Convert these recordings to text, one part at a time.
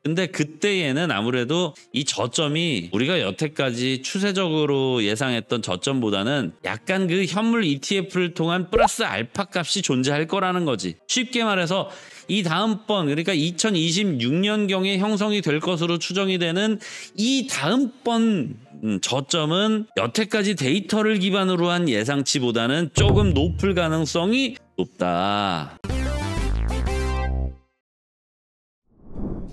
근데 그때에는 아무래도 이 저점이 우리가 여태까지 추세적으로 예상했던 저점보다는 약간 그 현물 ETF를 통한 플러스 알파 값이 존재할 거라는 거지. 쉽게 말해서 이 다음번, 그러니까 2026년경에 형성이 될 것으로 추정이 되는 이 다음번 저점은 여태까지 데이터를 기반으로 한 예상치보다는 조금 높을 가능성이 높다.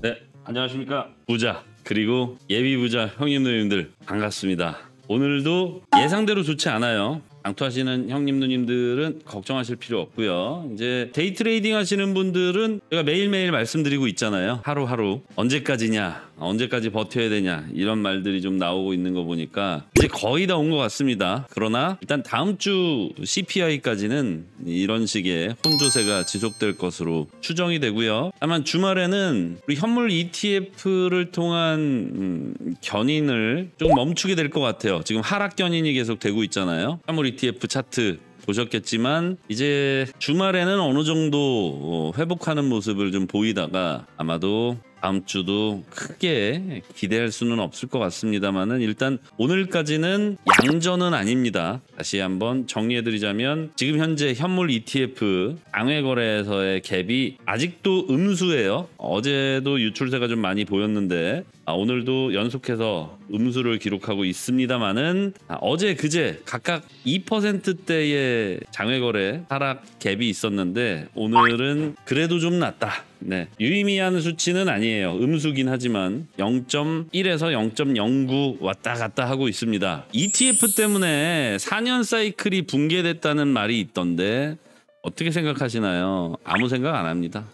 네, 안녕하십니까. 부자 그리고 예비부자 형님 누님들 반갑습니다. 오늘도 예상대로 좋지 않아요. 장투하시는 형님 누님들은 걱정하실 필요 없고요. 이제 데이 트레이딩 하시는 분들은 제가 매일매일 말씀드리고 있잖아요. 하루하루 언제까지냐, 언제까지 버텨야 되냐, 이런 말들이 좀 나오고 있는 거 보니까 이제 거의 다 온 것 같습니다. 그러나 일단 다음 주 CPI까지는 이런 식의 혼조세가 지속될 것으로 추정이 되고요. 다만 주말에는 우리 현물 ETF를 통한 견인을 좀 멈추게 될 것 같아요. 지금 하락 견인이 계속 되고 있잖아요. 현물 ETF 차트 보셨겠지만 이제 주말에는 어느 정도 회복하는 모습을 좀 보이다가 아마도 다음 주도 크게 기대할 수는 없을 것 같습니다만은 일단 오늘까지는 양전은 아닙니다. 다시 한번 정리해드리자면 지금 현재 현물 ETF 장외 거래에서의 갭이 아직도 음수예요. 어제도 유출세가 좀 많이 보였는데 오늘도 연속해서 음수를 기록하고 있습니다만은 어제 그제 각각 2%대의 장외 거래 하락 갭이 있었는데 오늘은 그래도 좀 낮다. 네, 유의미한 수치는 아니에요. 음수긴 하지만 0.1에서 0.09 왔다 갔다 하고 있습니다. ETF 때문에 4년 사이클이 붕괴됐다는 말이 있던데 어떻게 생각하시나요? 아무 생각 안 합니다.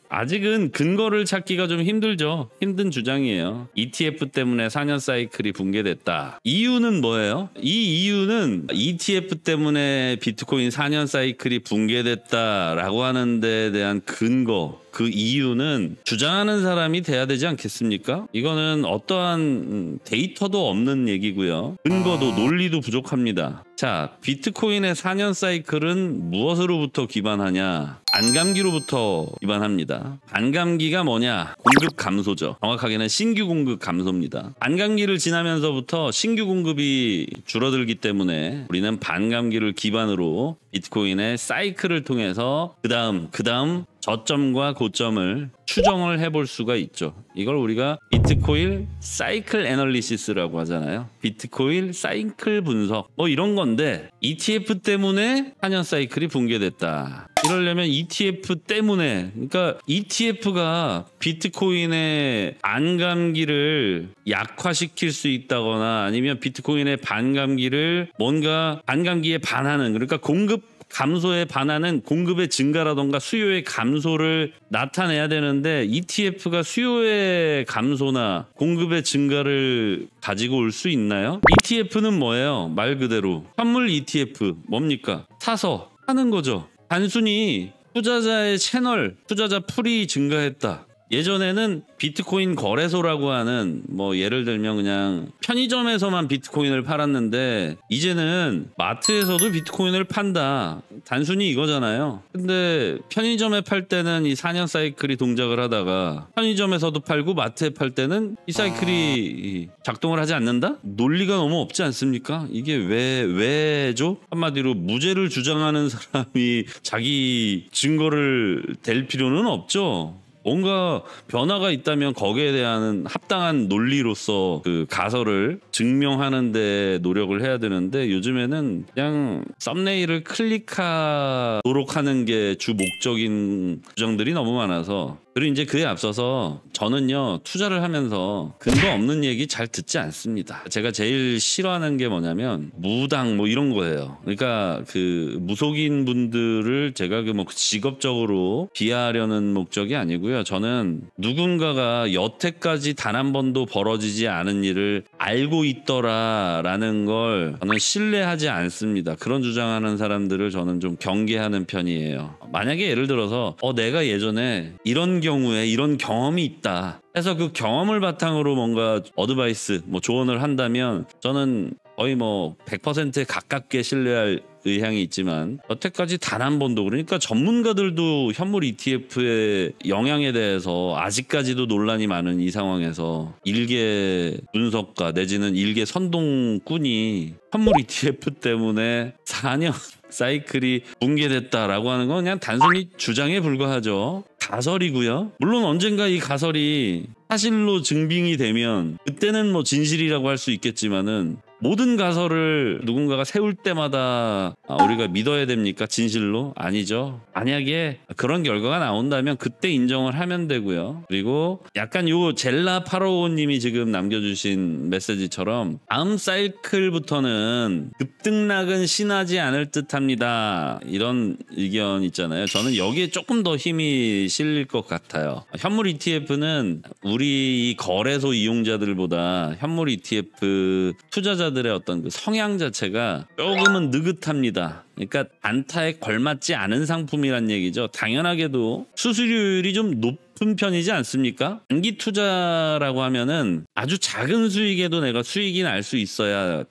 아직은 근거를 찾기가 좀 힘들죠. 힘든 주장이에요. ETF 때문에 4년 사이클이 붕괴됐다. 이유는 뭐예요? 이 이유는 ETF 때문에 비트코인 4년 사이클이 붕괴됐다라고 하는 데에 대한 근거, 그 이유는 주장하는 사람이 돼야 되지 않겠습니까? 이거는 어떠한 데이터도 없는 얘기고요. 근거도 논리도 부족합니다. 자, 비트코인의 4년 사이클은 무엇으로부터 기반하냐? 반감기로부터 기반합니다. 반감기가 뭐냐? 공급 감소죠. 정확하게는 신규 공급 감소입니다. 반감기를 지나면서부터 신규 공급이 줄어들기 때문에 우리는 반감기를 기반으로 비트코인의 사이클을 통해서 그 다음 저점과 고점을 추정을 해볼 수가 있죠. 이걸 우리가 비트코인 사이클 애널리시스라고 하잖아요. 비트코인 사이클 분석 뭐 이런 건데 ETF 때문에 4년 사이클이 붕괴됐다. 이러려면 ETF 때문에, 그러니까 ETF가 비트코인의 반감기를 약화시킬 수 있다거나 아니면 비트코인의 반감기를 뭔가 반감기에 반하는, 그러니까 공급 감소에 반하는 공급의 증가라던가 수요의 감소를 나타내야 되는데 ETF가 수요의 감소나 공급의 증가를 가지고 올 수 있나요? ETF는 뭐예요? 말 그대로 현물 ETF 뭡니까? 사서 하는 거죠. 단순히 투자자의 채널, 투자자 풀이 증가했다. 예전에는 비트코인 거래소라고 하는 뭐 예를 들면 그냥 편의점에서만 비트코인을 팔았는데 이제는 마트에서도 비트코인을 판다. 단순히 이거잖아요. 근데 편의점에 팔 때는 이 4년 사이클이 동작을 하다가 편의점에서도 팔고 마트에 팔 때는 이 사이클이 작동을 하지 않는다? 논리가 너무 없지 않습니까? 이게 왜죠? 한마디로 무죄를 주장하는 사람이 자기 증거를 댈 필요는 없죠. 뭔가 변화가 있다면 거기에 대한 합당한 논리로서 그 가설을 증명하는 데 노력을 해야 되는데 요즘에는 그냥 썸네일을 클릭하도록 하는 게 주 목적인 주장들이 너무 많아서, 그리고 이제 그에 앞서서 저는요 투자를 하면서 근거 없는 얘기 잘 듣지 않습니다. 제가 제일 싫어하는 게 뭐냐면 무당 뭐 이런 거예요. 그러니까 그 무속인 분들을 제가 그 뭐 직업적으로 비하하려는 목적이 아니고요. 저는 누군가가 여태까지 단 한 번도 벌어지지 않은 일을 알고 있더라라는 걸 저는 신뢰하지 않습니다. 그런 주장하는 사람들을 저는 좀 경계하는 편이에요. 만약에 예를 들어서 내가 예전에 이런 경우에 이런 경험이 있다 해서 그 경험을 바탕으로 뭔가 어드바이스, 뭐 조언을 한다면 저는 거의 뭐 100%에 가깝게 신뢰할 의향이 있지만 여태까지 단 한 번도, 그러니까 전문가들도 현물 ETF의 영향에 대해서 아직까지도 논란이 많은 이 상황에서 일개 분석가 내지는 일개 선동꾼이 현물 ETF 때문에 4년 사이클이 붕괴됐다라고 하는 건 그냥 단순히 주장에 불과하죠. 가설이고요. 물론 언젠가 이 가설이 사실로 증빙이 되면 그때는 뭐 진실이라고 할 수 있겠지만은, 모든 가설을 누군가가 세울 때마다 우리가 믿어야 됩니까? 진실로? 아니죠. 만약에 그런 결과가 나온다면 그때 인정을 하면 되고요. 그리고 약간 요 젤라 855님이 지금 남겨주신 메시지처럼 다음 사이클부터는 급등락은 신하지 않을 듯합니다. 이런 의견 있잖아요. 저는 여기에 조금 더 힘이 실릴 것 같아요. 현물 ETF는 우리 이 거래소 이용자들보다 현물 ETF 투자자들의 어떤 그 성향 자체가 조금은 느긋합니다. 그러니까 단타에 걸맞지 않은 상품이란 얘기죠. 당연하게도 수수료율이 좀 높은 편이지 않습니까? 단기 투자라고 하면은 아주 작은 수익에도 내가 수익이 날 수 있어야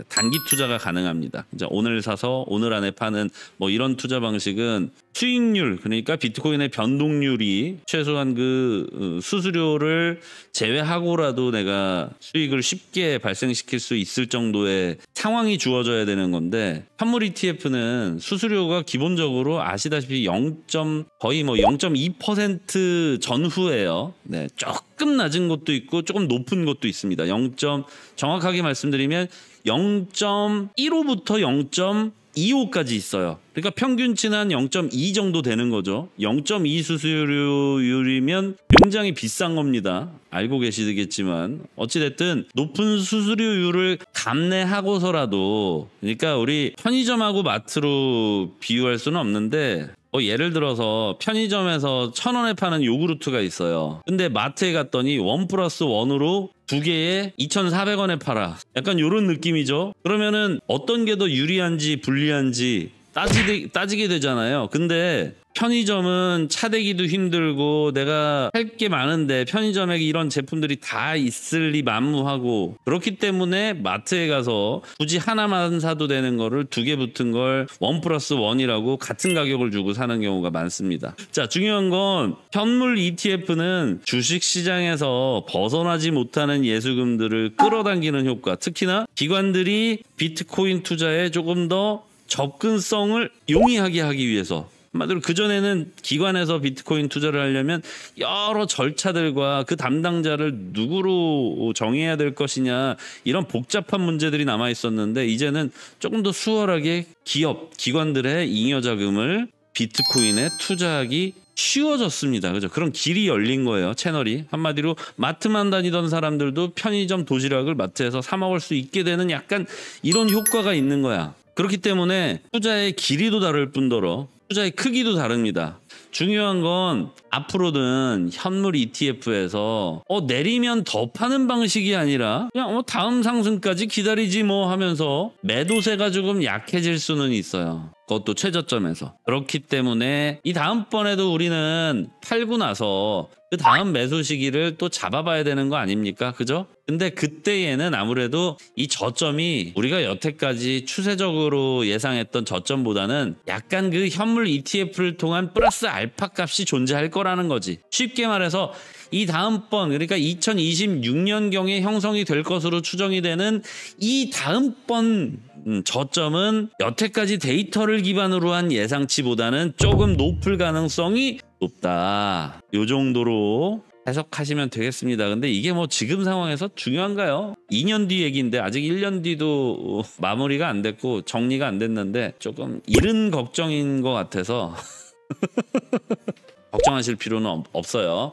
단기 투자가 가능합니다. 이제 오늘 사서 오늘 안에 파는 뭐 이런 투자 방식은 수익률, 그러니까 비트코인의 변동률이 최소한 그 수수료를 제외하고라도 내가 수익을 쉽게 발생시킬 수 있을 정도의 상황이 주어져야 되는 건데, 현물 ETF는 수수료가 기본적으로 아시다시피 거의 뭐 0.2% 전후예요. 네, 조금 낮은 것도 있고 조금 높은 것도 있습니다. 정확하게 말씀드리면 0.15부터 0.25까지 있어요. 그러니까 평균치는 한 0.2 정도 되는 거죠. 0.2 수수료율이면 굉장히 비싼 겁니다. 알고 계시겠지만 어찌됐든 높은 수수료율을 감내하고서라도, 그러니까 우리 편의점하고 마트로 비유할 수는 없는데, 예를 들어서 편의점에서 1,000원에 파는 요구르트가 있어요. 근데 마트에 갔더니 1+1으로 2개에 2,400원에 팔아. 약간 요런 느낌이죠. 그러면은 어떤 게 더 유리한지 불리한지 따지게 되잖아요. 근데 편의점은 차대기도 힘들고 내가 할 게 많은데 편의점에 이런 제품들이 다 있을리 만무하고, 그렇기 때문에 마트에 가서 굳이 하나만 사도 되는 거를 2개 붙은 걸 1+1이라고 같은 가격을 주고 사는 경우가 많습니다. 자, 중요한 건 현물 ETF는 주식시장에서 벗어나지 못하는 예수금들을 끌어당기는 효과, 특히나 기관들이 비트코인 투자에 조금 더 접근성을 용이하게 하기 위해서, 한마디로 그전에는 기관에서 비트코인 투자를 하려면 여러 절차들과 그 담당자를 누구로 정해야 될 것이냐, 이런 복잡한 문제들이 남아 있었는데, 이제는 조금 더 수월하게 기관들의 잉여자금을 비트코인에 투자하기 쉬워졌습니다. 그죠? 그런 길이 열린 거예요. 채널이. 한마디로 마트만 다니던 사람들도 편의점 도시락을 마트에서 사 먹을 수 있게 되는 약간 이런 효과가 있는 거야. 그렇기 때문에 투자의 길이도 다를 뿐더러 투자의 크기도 다릅니다. 중요한 건 앞으로는 현물 ETF에서 내리면 더 파는 방식이 아니라 그냥 다음 상승까지 기다리지 뭐 하면서 매도세가 조금 약해질 수는 있어요. 그것도 최저점에서. 그렇기 때문에 이 다음번에도 우리는 팔고 나서 그 다음 매수 시기를 또 잡아봐야 되는 거 아닙니까? 그죠? 근데 그때에는 아무래도 이 저점이 우리가 여태까지 추세적으로 예상했던 저점보다는 약간 그 현물 ETF를 통한 플러스 알파 값이 존재할 거라는 거지. 쉽게 말해서 이 다음번, 그러니까 2026년경에 형성이 될 것으로 추정이 되는 이 다음번 저점은 여태까지 데이터를 기반으로 한 예상치보다는 조금 높을 가능성이 높다. 요 정도로 해석하시면 되겠습니다. 근데 이게 뭐 지금 상황에서 중요한가요? 2년 뒤 얘기인데 아직 1년 뒤도 마무리가 안 됐고 정리가 안 됐는데 조금 이른 걱정인 것 같아서 걱정하실 필요는 없어요.